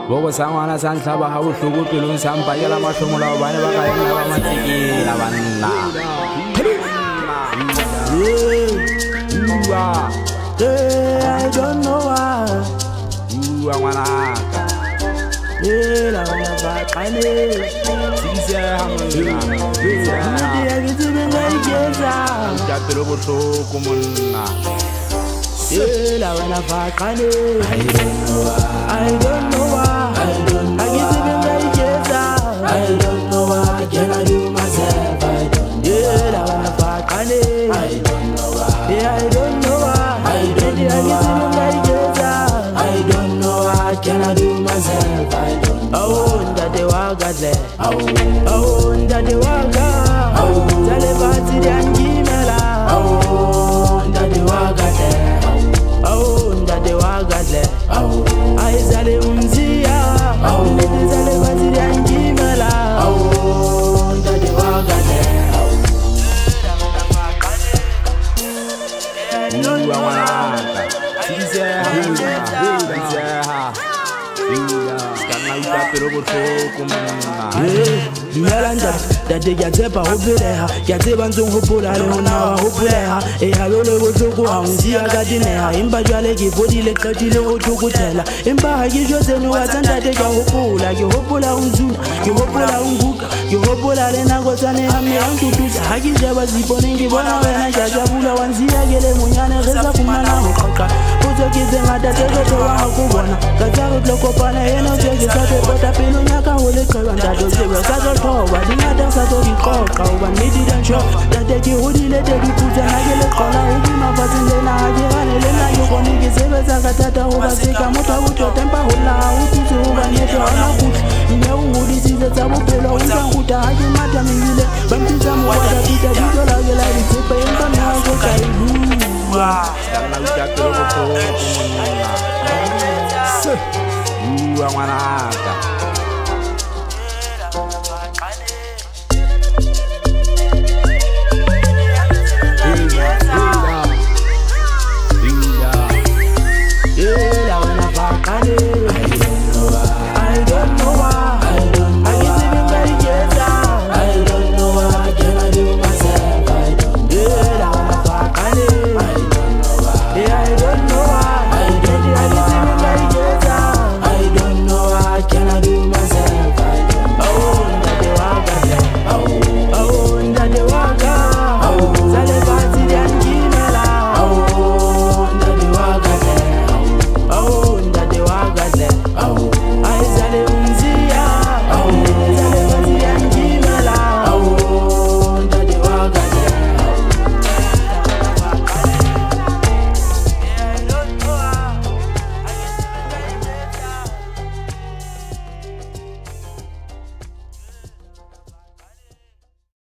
Boko sangwana sa ntlhaba ga botlhoko pelong sa mpakela matlhomola bane ba ka ena ba matsekela banna I don't know why. Ngwanaka La bana ba kane tsikise ha monna Ndi ya gitse ngayigeza ja pelo botlhoko monna La bana ba kane I don't know why. I gitse ngayigeza I don't know why. Can I do myself? I don't know. La bana ba kane I don't know why. I don't know why. I don't know why. Can I do myself? I don't know. Oh, that they waga there. Oh, that they waga. Oh, Talebati and Gimela. Oh, that they waga there. Oh, that they waga there. Oh, I Zale Unzia. Oh, Talebati and Gimela. Oh, that they waga there. ngwanaka tsikise ha Skana uta pelo botlhoko monna Dumela ntate ke a tshepa ho pheleha ke a tseba ntsong hopola le hona wa hopoleha e ha le botlhoko ha o ntshiya ka dineha empa jwale ke fodile qetile ho thukuthela empa ha ke jwetse no wa tsa ntate ke a hopola ke hopola ho ntsula ke hopola ho nkuka ke hopola le nako tsane ha mme ha ntututsa ha ke sheba ziponeng ke bona wena ke a jabula wa ntshiya ke le monyane re sa fumana ho qoqa potso ke tse ngata tse ke tlohang ho bona ka tsa re tlo kopana eno tse ke sa tse pota pelong ya ka ho leqeba ntate tsebe sa tlo thoba dingata sa tlo di qoqa hoba nnete di ntjho ntate ke hodile te diputsa nna ke le qola ho bima fatseng lena ha ke gane le nna ke kgone ke sebetsa ka thata hoba se ka motho a botota empa ho lla ha o thuse hoba nnete ha ona kgutla mme o ngodisitse tsa bophelo o ntsa nkguta ha ke mata mebile ba mpitsa mokwata pita ditso la ke la ditshepe empa mme ha ke ka e bua Skana uta pelo botlhoko monna ngwanaka